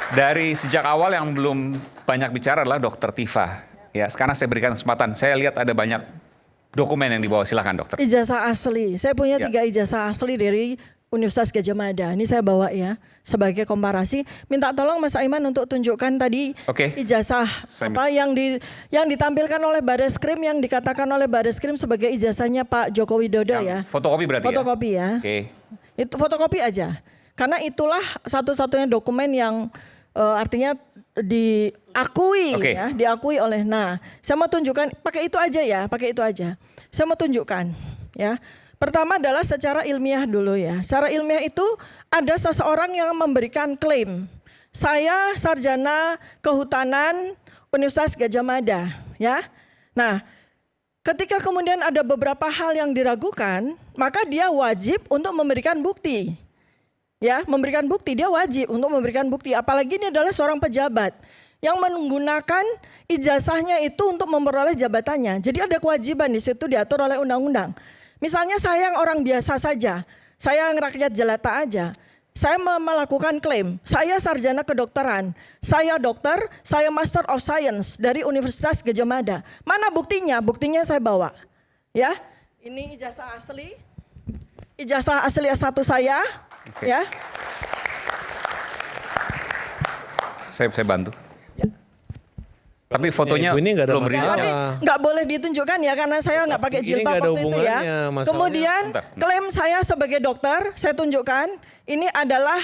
Dari sejak awal yang belum banyak bicara adalah Dokter Tifa. Ya, sekarang saya berikan kesempatan. Saya lihat ada banyak dokumen yang dibawa. Silakan dokter. Ijazah asli. Saya punya 3 ijazah asli dari Universitas Gadjah Mada. Ini saya bawa ya sebagai komparasi. Minta tolong Mas Aiman untuk tunjukkan tadi ijazah apa yang ditampilkan oleh Bareskrim, yang dikatakan oleh Bareskrim sebagai ijazahnya Pak Joko Widodo ya. Fotokopi berarti fotokopi ya. Itu fotokopi aja. Karena itulah satu-satunya dokumen yang artinya diakui ya, diakui oleh. Nah, saya mau tunjukkan pakai itu aja ya, pakai itu aja. Saya mau tunjukkan ya. Pertama adalah secara ilmiah dulu ya. Secara ilmiah itu ada seseorang yang memberikan klaim. Saya sarjana kehutanan Universitas Gadjah Mada ya. Nah, ketika kemudian ada beberapa hal yang diragukan, maka dia wajib untuk memberikan bukti. Ya, memberikan bukti, dia wajib untuk memberikan bukti. Apalagi ini adalah seorang pejabat yang menggunakan ijazahnya itu untuk memperoleh jabatannya. Jadi ada kewajiban di situ diatur oleh undang-undang. Misalnya saya yang orang biasa saja, saya yang rakyat jelata aja, saya melakukan klaim, saya sarjana kedokteran, saya dokter, saya Master of Science dari Universitas Gadjah Mada. Mana buktinya? Buktinya saya bawa. Ya, ini ijazah asli S1 saya. Ya. Saya bantu. Tapi fotonya ini belum nggak boleh ditunjukkan ya karena saya nggak pakai jilbab waktu itu ya. Kemudian klaim saya sebagai dokter, saya tunjukkan ini adalah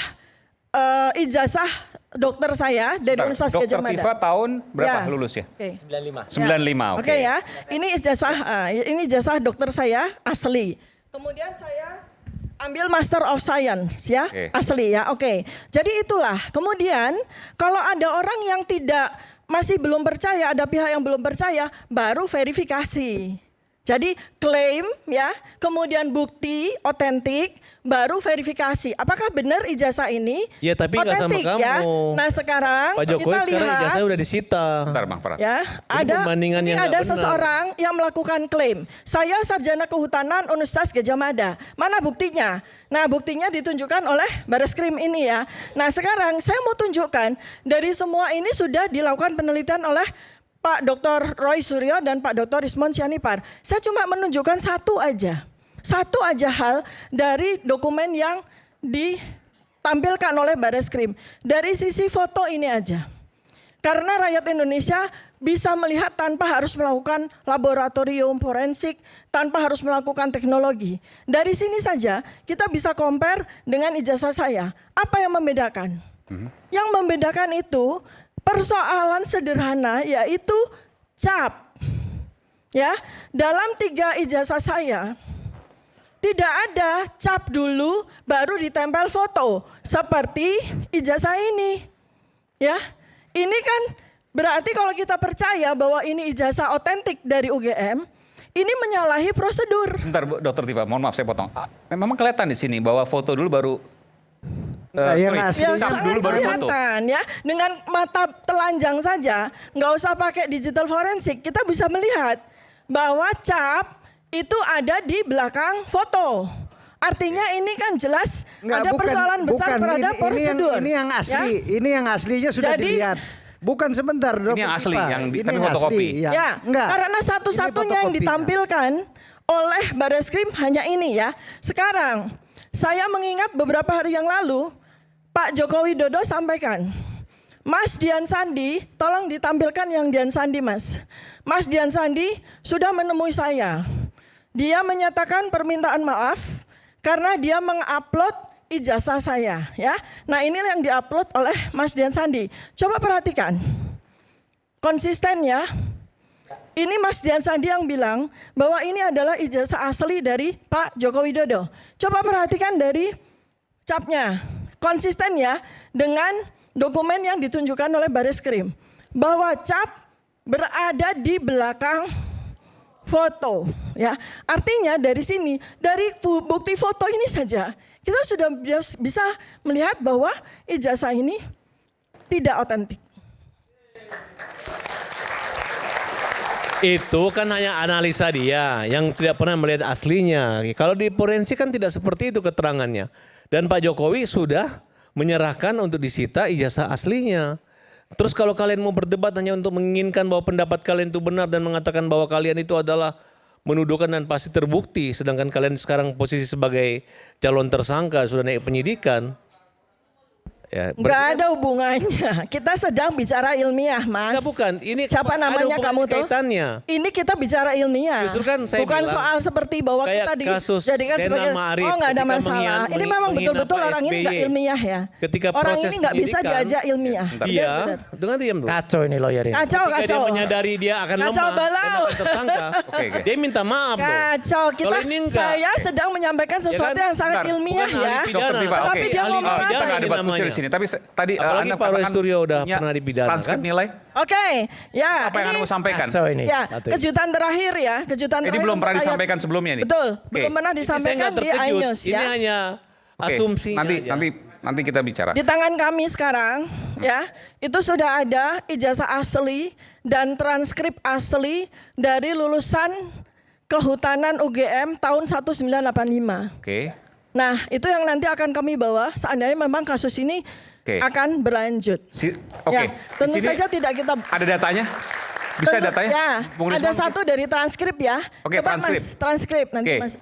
ijazah dokter saya dari Universitas Gadjah Mada. Dokter Tifa tahun berapa lulus ya? 95. 95. Oke ya. Ini ijazah dokter saya asli. Kemudian saya ambil Master of Science ya, asli ya. Jadi itulah. Kemudian kalau ada orang yang masih belum percaya, ada pihak yang belum percaya, baru verifikasi. Jadi klaim ya, kemudian bukti otentik, baru verifikasi. Apakah benar ijazah ini ya, tapi nggak sama kamu. Ya? Nah sekarang Pak Jokowi kita sekarang lihat, ijazahnya udah disita. Bentar, Bang Farad. Ya, ada seseorang yang melakukan klaim. Saya sarjana kehutanan Universitas Gadjah Mada. Mana buktinya? Nah buktinya ditunjukkan oleh Bareskrim ini ya. Nah sekarang saya mau tunjukkan dari semua ini sudah dilakukan penelitian oleh Pak Dr. Roy Suryo dan Pak Dr. Ismon Sianipar. Saya cuma menunjukkan satu aja hal dari dokumen yang ditampilkan oleh Bareskrim. Dari sisi foto ini aja. Karena rakyat Indonesia bisa melihat tanpa harus melakukan laboratorium forensik, tanpa harus melakukan teknologi. Dari sini saja kita bisa compare dengan ijazah saya. Apa yang membedakan? Yang membedakan itu persoalan sederhana yaitu cap. Ya, dalam 3 ijazah saya tidak ada cap dulu baru ditempel foto seperti ijazah ini. Ya. Ini kan berarti kalau kita percaya bahwa ini ijazah otentik dari UGM, ini menyalahi prosedur. Bentar Dokter Tifa, mohon maaf saya potong. Memang kelihatan di sini bahwa foto dulu baru yang dulu baru foto. Ya, dengan mata telanjang saja, nggak usah pakai digital forensik, kita bisa melihat bahwa cap itu ada di belakang foto. Artinya ini kan jelas ada persoalan besar terhadap prosedur. Ini yang asli, ini yang aslinya sudah dilihat. Bukan sebentar Dokter. Ini yang asli, ini yang fotokopi. Ya, karena satu-satunya yang ditampilkan oleh Bareskrim hanya ini ya. Sekarang saya mengingat beberapa hari yang lalu Pak Joko Widodo sampaikan, Mas Dian Sandi, tolong ditampilkan yang Dian Sandi Mas. Mas Dian Sandi sudah menemui saya. Dia menyatakan permintaan maaf karena dia mengupload ijazah saya. Ya. Nah ini yang diupload oleh Mas Dian Sandi. Coba perhatikan, konsisten ya. Ini Mas Dian Sandi yang bilang bahwa ini adalah ijazah asli dari Pak Joko Widodo. Coba perhatikan dari capnya. Konsisten ya dengan dokumen yang ditunjukkan oleh Bareskrim. Bahwa cap berada di belakang foto. Ya. Artinya dari sini, dari bukti foto ini saja, kita sudah bisa melihat bahwa ijazah ini tidak otentik. Itu kan hanya analisa dia yang tidak pernah melihat aslinya. Kalau di forensik kan tidak seperti itu keterangannya. Dan Pak Jokowi sudah menyerahkan untuk disita ijazah aslinya. Terus kalau kalian mau berdebat hanya untuk menginginkan bahwa pendapat kalian itu benar dan mengatakan bahwa kalian itu adalah menuduhkan dan pasti terbukti, sedangkan kalian sekarang posisi sebagai calon tersangka sudah naik penyidikan. Ya, Nggak ada hubungannya. Kita sedang bicara ilmiah, Mas. Enggak, bukan. Ini siapa ada namanya hubungan kamu tuh? kaitannya. Ini kita bicara ilmiah. Justru kan saya bukan bilang, soal seperti bahwa kayak kita kasus dijadikan Lena sebagai Ma'arif oh nggak ada ketika masalah. Ini memang menghina betul-betul Pak orang ini nggak SBY. ilmiah ya. Ketika Orang proses ini nggak bisa penyidikan, diajak ilmiah. Iya, Benar. dengan diam dulu. Kacau ini lawyer ini. Kacau, Ketika dia kacau. menyadari dia akan Kacau lemah balau. dan akan tersangka, Oke. dia minta maaf loh. Kacau. Kita, Kalau ini enggak. saya sedang menyampaikan sesuatu kan? yang sangat Bentar, ilmiah bukan ya. ahli pidana. Dr. Tifa, Tapi oke. dia Ahli ngomong apa pidana ini? Nggak debat namanya. kusir di sini. Tapi tadi Apalagi Anda Pak Roy katakan Suryo udah punya pernah dipidana, transkrip kan? nilai. Oke, ya. Apa yang ini- Anda mau sampaikan? Kacau ini. Ya, Satu. kejutan terakhir ya, kejutan Ini terakhir. belum pernah untuk ayat- disampaikan sebelumnya nih. Betul, Oke. belum pernah Saya disampaikan nggak di terkejut. iNews Ini ya. hanya Oke, asumsi nanti kita bicara. Di tangan kami sekarang ya, itu sudah ada ijazah asli dan transkrip asli dari lulusan Kehutanan UGM tahun 1985. Oke. Nah, itu yang nanti akan kami bawa seandainya memang kasus ini Oke. akan berlanjut. Oke. Ya, tentu Di sini saja tidak kita ada datanya? Bisa tentu- datanya? Ya, Bung ada Risman? satu dari transkrip ya. Oke, Coba transkrip. Mas, transkrip nanti Oke. Mas.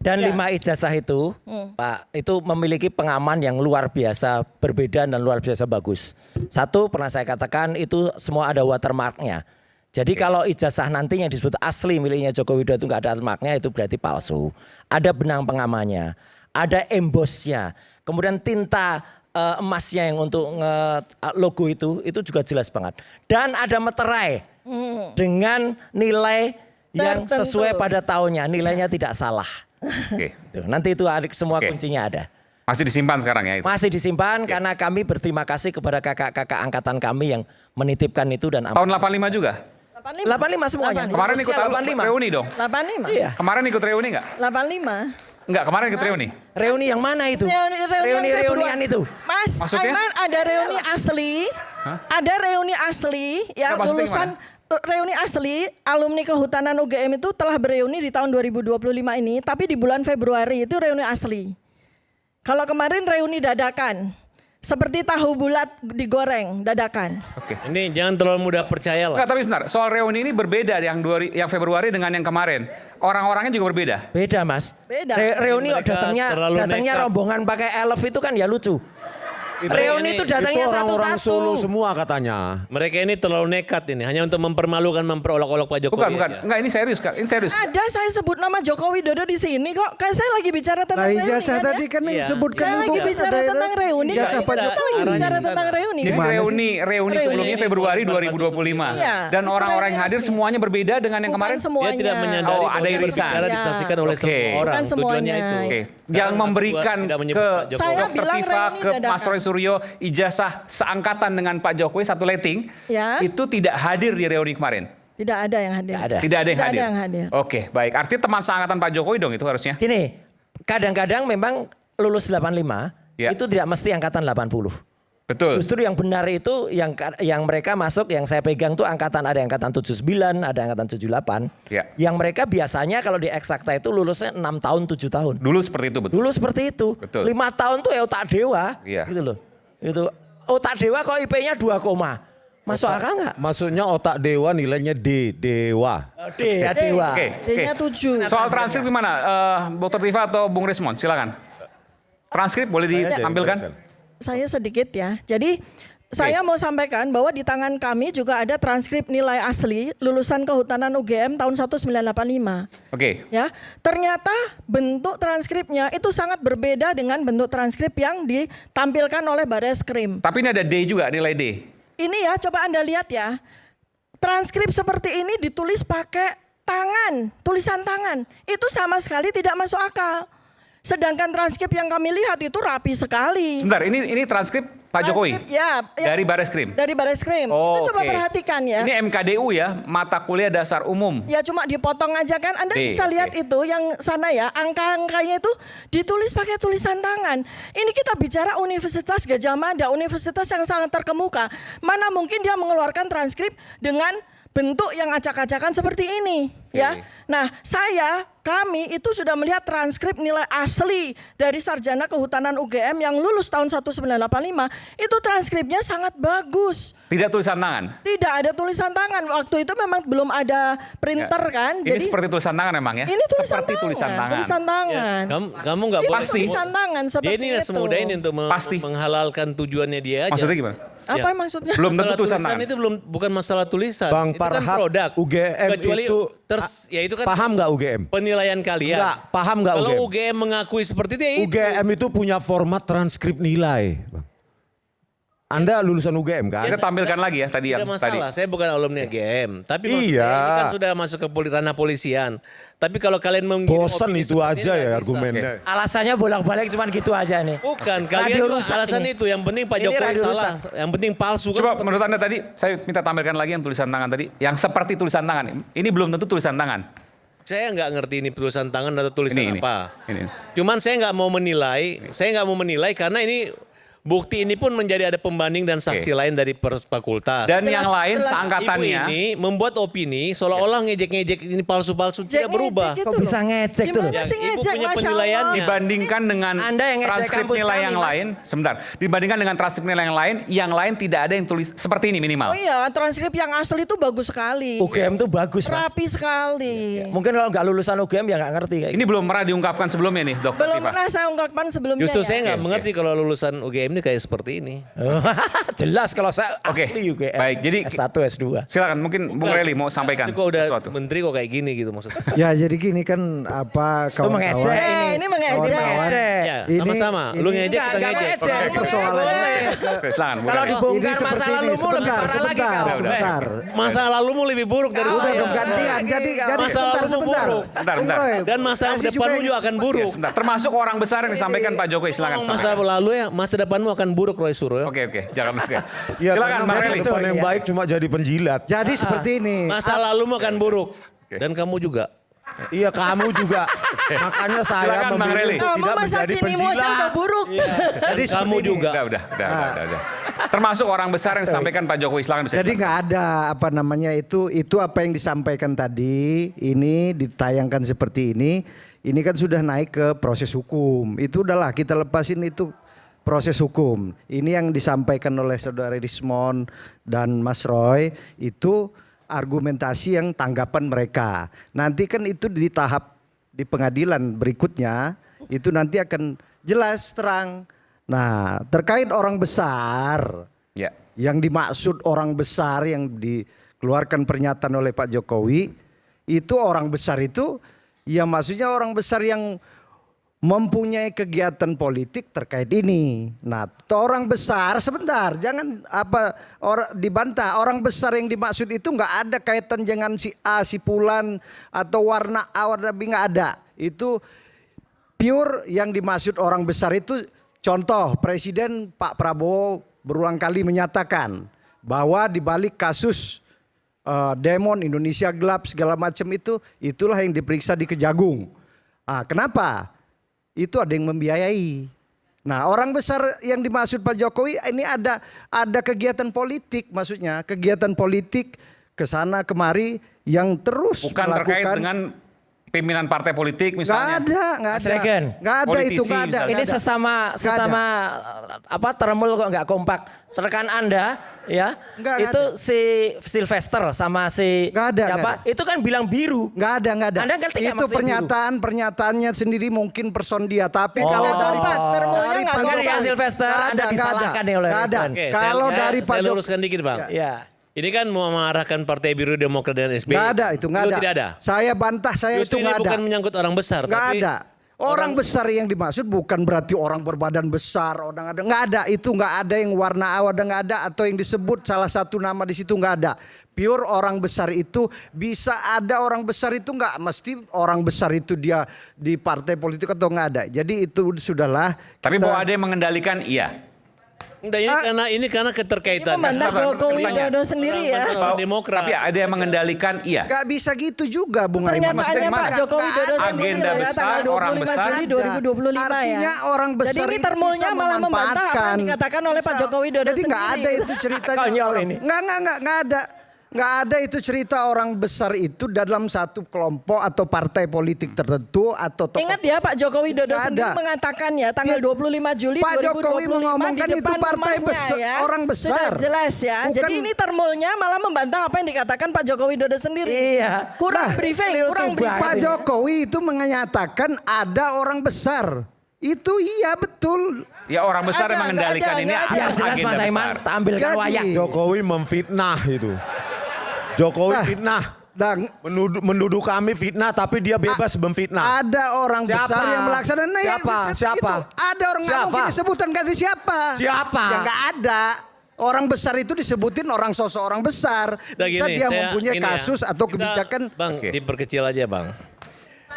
Dan Ya. 5 ijazah itu, Pak, itu memiliki pengaman yang luar biasa berbeda dan luar biasa bagus. Satu pernah saya katakan itu semua ada watermarknya. Jadi kalau ijazah nanti yang disebut asli miliknya Joko Widodo itu nggak ada watermarknya itu berarti palsu. Ada benang pengamannya, ada embossnya, kemudian tinta emasnya yang untuk logo itu juga jelas banget. Dan ada meterai dengan nilai yang Tertentu. sesuai pada tahunnya, nilainya tidak salah. Oke. Tuh, nanti itu semua Oke. kuncinya ada. Masih disimpan sekarang ya itu. Masih disimpan karena kami berterima kasih kepada kakak-kakak angkatan kami yang menitipkan itu dan Tahun 85 juga? 85 semuanya. 85. Kemarin ikut 85. reuni dong? 85. Iya. Kemarin ikut reuni nggak? 85. Enggak, kemarin ikut reuni. Reuni yang mana itu? Reunian Reuni-reunian Februari. itu. Mas, Maksudnya? Aiman ada reuni asli. Ada reuni asli yang Nggak, maksudnya lulusan reuni asli alumni Kehutanan UGM itu telah bereuni di tahun 2025 ini, tapi di bulan Februari itu reuni asli. Kalau kemarin reuni dadakan. Seperti tahu bulat digoreng dadakan. Oke. Ini jangan terlalu mudah percaya lah. Enggak, tapi sebentar. Soal reuni ini berbeda yang Februari dengan yang kemarin. Orang-orangnya juga berbeda. Beda mas. Beda. Reuni Mereka datangnya terlalu nekat. rombongan pakai elf itu kan ya lucu. Reuni itu Itu datangnya orang-orang satu-satu. Solo semua katanya. Mereka ini terlalu nekat ini, hanya untuk mempermalukan, memperolok-olok Pak Jokowi. Bukan. aja. Enggak, ini serius, Kak. Ini serius. Ada saya sebut nama Joko Widodo di sini kok. Kan saya lagi bicara tentang Nah reuni ijazah kan, tadi ya? kan Iya. disebutkan Saya lagi Ibu, bicara ada tentang reuni. ijazah Kok Pak kita Jokowi. lagi Arahnya bicara ke sana. tentang reuni Jadi kan? Gimana sih? reuni Reuni. sebelumnya Februari 2025. Iya. Dan Itu orang-orang yang reuni hadir resmi. semuanya berbeda dengan yang Bukan kemarin. semuanya. Dia tidak menyadari Oh, bahwa ada dia irisan. berbicara Ya. disaksikan oleh Oke. semua orang. Bukan Tujuannya semuanya. itu. Oke. Sekarang Yang memberikan tidak menyebut ke Pak Jokowi. Saya Dr. bilang Tifa, reuni ke Mas dadakan. Roy Suryo, ijazah seangkatan dengan Pak Jokowi satu letting, Ya. itu tidak hadir di reuni kemarin. Tidak ada yang hadir. Tidak ada. Tidak ada yang Tidak hadir. ada yang hadir. Oke, baik. Artinya teman seangkatan Pak Jokowi dong itu harusnya. Gini, kadang-kadang memang lulus 85 Ya. itu tidak mesti angkatan 80. Betul. Justru yang benar itu yang mereka masuk, yang saya pegang tuh angkatan ada angkatan 79, ada angkatan 78. Ya. Yang mereka biasanya kalau di eksakta itu lulusnya 6 tahun, 7 tahun. Dulu seperti itu, betul. Dulu seperti itu. Betul. 5 tahun tuh ya otak dewa. Iya. Gitu loh. Itu otak dewa kok IP-nya 2, masuk akal nggak? Maksudnya otak dewa nilainya D, dewa. D ya dewa. Oke. D-nya 7. Soal transkrip gimana? Dr. Tifa atau Bung Rismon? Silakan. Transkrip boleh Saya aja yang ditampilkan? jelaskan. Saya sedikit ya. Jadi saya mau sampaikan bahwa di tangan kami juga ada transkrip nilai asli lulusan Kehutanan UGM tahun 1985. Oke. Ya, ternyata bentuk transkripnya itu sangat berbeda dengan bentuk transkrip yang ditampilkan oleh Bareskrim. Tapi ini ada D juga, nilai D. Ini ya, coba Anda lihat ya. Transkrip seperti ini ditulis pakai tangan, tulisan tangan. Itu sama sekali tidak masuk akal. Sedangkan transkrip yang kami lihat itu rapi sekali. Sebentar, ini transkrip Pak Jokowi? Transkrip, ya, Dari Bareskrim? Dari Bareskrim. Oh, Itu coba oke. perhatikan ya. Ini MKDU ya, Mata Kuliah Dasar Umum. Ya cuma dipotong aja kan. Anda D, bisa lihat oke. itu yang sana ya. Angka-angkanya itu ditulis pakai tulisan tangan. Ini kita bicara Universitas Gadjah Mada. Universitas yang sangat terkemuka. Mana mungkin dia mengeluarkan transkrip dengan bentuk yang acak-acakan seperti ini, ya. Nah, kami itu sudah melihat transkrip nilai asli dari sarjana kehutanan UGM yang lulus tahun 1985, itu transkripnya sangat bagus. Tidak tulisan tangan. Tidak ada tulisan tangan. Waktu itu memang belum ada printer kan. Ini Jadi seperti tulisan tangan memang ya? ini tulisan seperti tangan. tulisan tangan. Tulisan tangan. Kamu nggak Itu boleh. tulisan tangan Dia seperti ini itu. semudah ini untuk Pasti. menghalalkan tujuannya dia aja. Maksudnya gimana? Apa maksudnya? Belum tentu Masalah tulisan tulisan tangan. itu bukan masalah tulisan. Bang itu kan Farhad, produk. UGM Kecuali itu ya itu kan paham nggak UGM? penilaian kalian. Enggak, paham nggak Kalau UGM? UGM mengakui seperti itu ya itu. UGM itu punya format transkrip nilai. Bang. Anda lulusan UGM kan? Kita tampilkan lagi ya tadi Tidak yang tadi. masalah, saya bukan alumni UGM. Tapi maksud Iya. saya ini kan sudah masuk ke ranah polisian. Tapi kalau kalian mengirim Bosan opini itu seperti aja ini, ya nggak bisa. argumennya. Alasannya bolak-balik cuman gitu aja nih. Bukan, kalian Radio juga rusak alasan ini. itu. Yang penting Pak Ini Jokowi radio salah. rusak. Yang penting palsu. Coba kan? menurut Anda tadi, saya minta tampilkan lagi yang tulisan tangan tadi. Yang seperti tulisan tangan. Ini belum tentu tulisan tangan. Saya nggak ngerti ini tulisan tangan atau tulisan Ini. apa. Ini. Cuman saya nggak mau menilai karena ini bukti ini pun menjadi ada pembanding dan saksi lain dari fakultas. Dan yang lain jelas. Ibu seangkatannya. ini membuat opini seolah-olah ngejek-ngejek ini palsu-palsu tidak berubah. Ngejek Kok gitu bisa loh. ngejek tuh? Gimana sih Ibu ngejek, punya Masya penilaiannya. Allah. Dibandingkan dengan Anda yang ngecek transkrip kampus nilai kami, yang Mas. lain, sebentar. Dibandingkan dengan transkrip nilai yang lain tidak ada yang tulis seperti ini minimal. Oh iya, transkrip yang asli itu bagus sekali. UGM tuh bagus, Mas. Rapi sekali. Mungkin kalau nggak lulusan UGM ya nggak ngerti kayak Ini belum pernah diungkapkan sebelumnya nih, Dokter Belum Tifa. pernah saya ungkapkan sebelumnya. Justru ya. saya nggak Oke, mengerti kalau lulusan UGM ini kayak seperti ini. Jelas kalau saya Oke, asli UGM. baik, jadi- S1, S2. Silakan, mungkin Bung Reli mau sampaikan Ini kok udah sesuatu. menteri kok kayak gini gitu maksudnya. Ya jadi gini kan apa Itu mengejek kawan-kawan. ini mengejek. Kawan-kawan. Ya, Ini- sama-sama. Lu ini- ngejek kita Nggak ngejek. ngejek. Oke, persoalannya. Oke, silakan, Bung Kalau Reli. dibongkar Ini masa seperti ini, lalumu lebih parah lagi sebentar, kau. sebentar. Masa lalumu lebih buruk dari Udah saya. dong gantian. Jadi Masa sebentar, lalumu sebentar. buruk. Bentar. Bung Roy, Dan masa kasih depanmu juga akan Ya, buruk. sebentar. Termasuk orang besar yang disampaikan Pak Jokowi, silakan. Masa lalu ya, masa depanmu akan buruk Roy Suryo. Oke, jangan oke. Iya, Silakan karena Bang masa Reli. depan yang baik cuma jadi penjilat. Jadi seperti ini. Masa lalumu akan buruk. Dan kamu juga. Iya, kamu juga. Makanya saya Silakan, Bang memilih Reli. untuk Kamu tidak masa menjadi kinimu aja penjilat. udah buruk. Jadi Kamu seperti ini. juga. Udah. Termasuk orang besar yang disampaikan Pak Jokowi, silakan bisa. Jadi dijelaskan. nggak ada apa namanya itu apa yang disampaikan tadi ini ditayangkan seperti ini kan sudah naik ke proses hukum. Itu udahlah kita lepasin itu proses hukum. Ini yang disampaikan oleh saudara Rismon dan Mas Roy itu argumentasi yang tanggapan mereka. Nanti kan itu di tahap di pengadilan berikutnya itu nanti akan jelas terang. Nah, terkait orang besar Ya. yang dimaksud orang besar yang dikeluarkan pernyataan oleh Pak Jokowi itu orang besar itu ya maksudnya orang besar yang mempunyai kegiatan politik terkait ini. Nah, orang besar sebentar jangan dibantah. Orang besar yang dimaksud itu nggak ada kaitan dengan si A, si Fulan atau warna A, warna B nggak ada. Itu pure yang dimaksud orang besar itu contoh Presiden Pak Prabowo berulang kali menyatakan bahwa di balik kasus Demon Indonesia Gelap segala macam itulah yang diperiksa di Kejagung. Kenapa? Itu ada yang membiayai. Nah, orang besar yang dimaksud Pak Jokowi ini ada kegiatan politik, maksudnya kegiatan politik ke sana kemari yang terus Bukan melakukan. terkait dengan pimpinan partai politik misalnya. Nggak ada Sregen. itu nggak Politisi ada. misalnya. Ini sesama apa termul kok nggak kompak. Rekan Anda ya Nggak itu si Sylvester sama si Nggak ada, siapa nggak ada. itu kan bilang biru. Nggak ada. Anda ngerti nggak Itu maksudnya pernyataannya sendiri mungkin person dia. Tapi Nggak kalau dari kompak, termulnya nggak Dengar kompak. ya Sylvester, Anda disalahkan nih oleh Nggak ada. Ridwan. Oke, Kalau saya- dari Pak saya Jokowi luruskan dikit Bang. Ya. Ini kan mau mengarahkan Partai Biru Demokrat dan SBY. nggak ada itu nggak Itu ada. tidak ada. Saya bantah Justru itu ini nggak ada. bukan menyangkut orang besar. Nggak tapi ada. Orang besar yang dimaksud bukan berarti orang berbadan besar, orang ada nggak ada itu nggak ada yang warna awal nggak ada atau yang disebut salah satu nama di situ nggak ada. Pure orang besar itu bisa ada orang besar itu nggak mesti orang besar itu dia di partai politik atau nggak ada. Jadi itu sudahlah. Tapi kita- bahwa ada yang mengendalikan, iya. Enggak, ini karena keterkaitan. Ini memandang Jokowi Dodo sendiri ya. Orang Demokrat. Tapi ada yang mengendalikan, iya. nggak bisa gitu juga Bung Aiman. Pernyataannya Maksudnya Pak mana? Jokowi Dodo sendiri Agenda loh ya besar, tanggal orang 25 besar. Juli 2025 ya. Artinya orang besar Jadi ini itu termulnya bisa malah membantah apa yang memanfaatkan. dikatakan oleh Pak Bisa. Jokowi Dodo Jadi sendiri. nggak ada itu ceritanya. Konyol ini. Nggak ada. Nggak ada itu cerita orang besar itu dalam satu kelompok atau partai politik tertentu atau tokoh. Ingat ya Pak Joko Widodo Nggak sendiri ada. mengatakan ya tanggal 25 Juli Pak 2025 Jokowi mengomongkan di itu depan partai rumahnya besar, ya. orang besar. Sudah jelas ya. Bukan- Jadi ini termulnya malah membantah apa yang dikatakan Pak Joko Widodo sendiri. Iya. Kurang Nah, briefing, kurang briefing. Pak Jokowi itu menyatakan ada orang besar. Itu iya betul. Ya orang besar Nggak yang ada, mengendalikan nggak ini ada. Ya atas jelas agenda Mas Aiman, besar. tampilkan Jadi- wayang. Jokowi memfitnah itu. Jokowi Nah, fitnah. Dan Menuduh kami fitnah tapi dia bebas memfitnah. ada orang Siapa? besar yang melaksanakan. Nah, Siapa? itu- Siapa? Ada orang nggak Siapa? mungkin disebutkan ganti siapa? Siapa? Ya nggak ada. Orang besar itu disebutin orang sosok orang besar. Nah, Bisa gini, dia saya- mempunyai gini ya. kasus atau Kita, kebijakan. Bang, Oke. diperkecil aja Bang.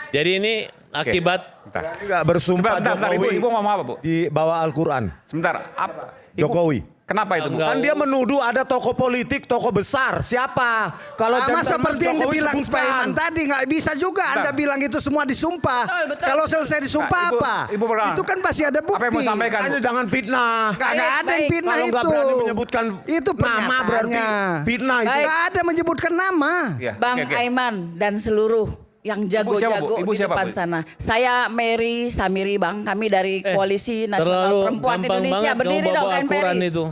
Jadi ini akibat Bentar. Enggak bersumpah Bentar, Jokowi Ibu ngomong apa Bu? di bawah Al-Quran. Sebentar. Apa? Ibu, Jokowi. Kenapa itu Bu? Enggak. Kan dia menuduh ada tokoh politik, tokoh besar. Siapa? Kalau Sama gentleman seperti yang Jokowi dibilang Pak sebutkan. Iman tadi nggak bisa juga Anda Bentar. bilang itu semua disumpah. Betul, betul. Kalau selesai disumpah Nah, Ibu- apa? Ibu pernah- Itu kan pasti ada bukti. Apa yang mau sampaikan? Hanya jangan fitnah. Nggak ada yang Baik. fitnah Kalau itu. nggak berani menyebutkan itu nama berarti pernyataannya. fitnah itu. Baik. Nggak ada menyebutkan nama. Ya, Bang oke, oke. Aiman dan seluruh yang jago-jago Ibu di siapa, depan Bu? sana. Saya Mary Samiri Bang, kami dari Koalisi Nasional terlalu Perempuan gampang Indonesia. banget Berdiri kamu dong bawa KNPRI. Al-Quran itu.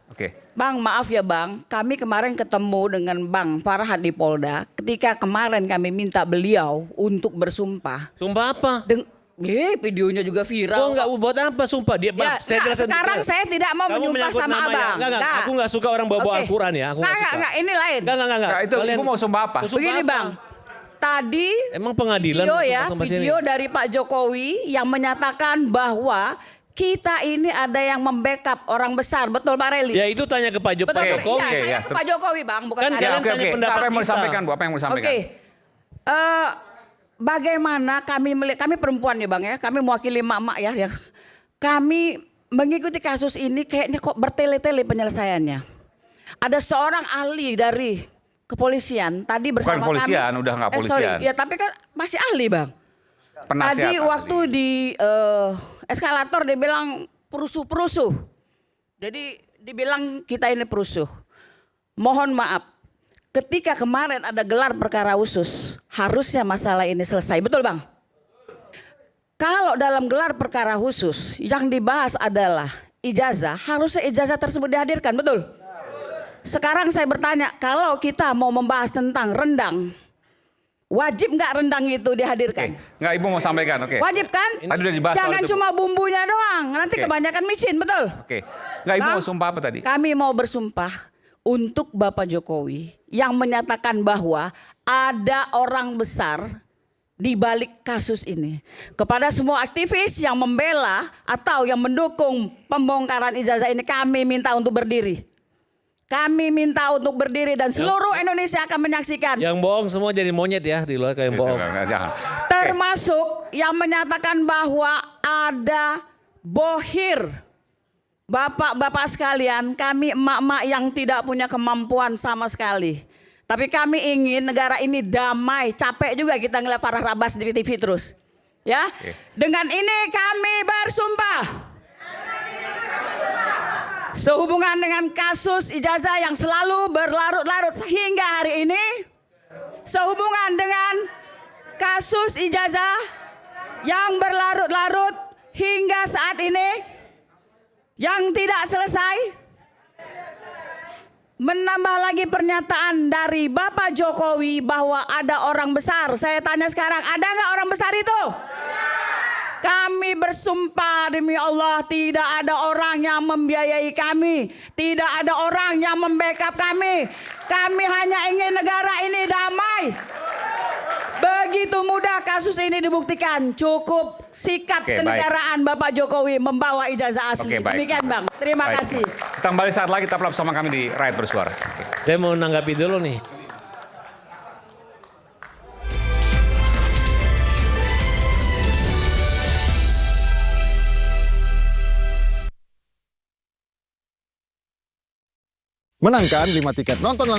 Oke. Bang, maaf ya Bang, kami kemarin ketemu dengan Bang Farhad di Polda. Ketika kemarin kami minta beliau untuk bersumpah. Sumpah apa? Videonya juga viral. Oh enggak buat apa sumpah dia Ya, saya nah, jelasin sekarang dulu. saya tidak mau Kamu menyumpah menyangkut sama nama ya. Abang. Enggak, aku enggak suka orang bawa Oke. Al-Quran ya, aku enggak suka. Enggak, ini lain. Enggak. Nah, itu Ibu mau sumpah apa? Mau sumpah Begini apa? Bang, tadi Emang pengadilan video mau ya, sumpah sini? video dari Pak Jokowi yang menyatakan bahwa kita ini ada yang membackup orang besar, betul Pak Reli? Ya itu tanya ke Pak Betul, Jokowi. Iya, Oke, saya ya, ke Pak Jokowi Bang, bukan Kan saya. kalian Oke, tanya oke. pendapat Apa yang mau kita. disampaikan Bu? Apa yang mau disampaikan? Oke. Bagaimana kami perempuan ya Bang ya, kami mewakili emak-emak ya, yang kami mengikuti kasus ini kayaknya kok bertele-tele penyelesaiannya. Ada seorang ahli dari kepolisian tadi bersama kepolisian, kami. udah nggak sorry, polisian. ya tapi kan masih ahli Bang. Penasihat Tadi ahli. waktu di eskalator dia bilang perusuh-perusuh. Jadi dibilang kita ini perusuh. Mohon maaf, ketika kemarin ada gelar perkara khusus, harusnya masalah ini selesai. Betul Bang? Kalau dalam gelar perkara khusus yang dibahas adalah ijazah, harusnya ijazah tersebut dihadirkan, betul? Sekarang saya bertanya, kalau kita mau membahas tentang rendang, wajib nggak rendang itu dihadirkan? Nggak, Ibu mau sampaikan, oke. Wajib kan? Tadi udah dibahas soal Jangan itu, Bu. cuma bumbunya doang, nanti Oke. kebanyakan micin, betul? Oke. Nggak, Ibu Bang, mau sumpah apa tadi? Kami mau bersumpah untuk Bapak Jokowi yang menyatakan bahwa ada orang besar di balik kasus ini. Kepada semua aktivis yang membela atau yang mendukung pembongkaran ijazah ini, kami minta untuk berdiri. Kami minta untuk berdiri dan seluruh Indonesia akan menyaksikan. Yang bohong semua jadi monyet ya di luar kayak yang bohong. Jangan. Termasuk yang menyatakan bahwa ada bohir. Bapak-bapak sekalian, kami emak-emak yang tidak punya kemampuan sama sekali. Tapi kami ingin negara ini damai. Capek juga kita ngeliat Farah Rabas di TV terus. Ya, dengan ini kami bersumpah. Sehubungan dengan kasus ijazah yang selalu berlarut-larut hingga hari ini. Sehubungan dengan kasus ijazah yang berlarut-larut hingga saat ini. Yang tidak selesai. Menambah lagi pernyataan dari Bapak Jokowi bahwa ada orang besar. Saya tanya sekarang, ada nggak orang besar itu? Kami bersumpah demi Allah tidak ada orang yang membiayai kami. Tidak ada orang yang membackup kami. Kami hanya ingin negara ini damai. Begitu mudah kasus ini dibuktikan. Cukup sikap Oke, kenegaraan Bapak Jokowi membawa ijazah asli. Oke, baik. Demikian Bang. Terima Baik. kasih. Kita kembali saat lagi, tetaplah bersama kami di Rakyat Bersuara. Oke. Saya mau nanggapi dulu nih. Menangkan 5 tiket nonton langsung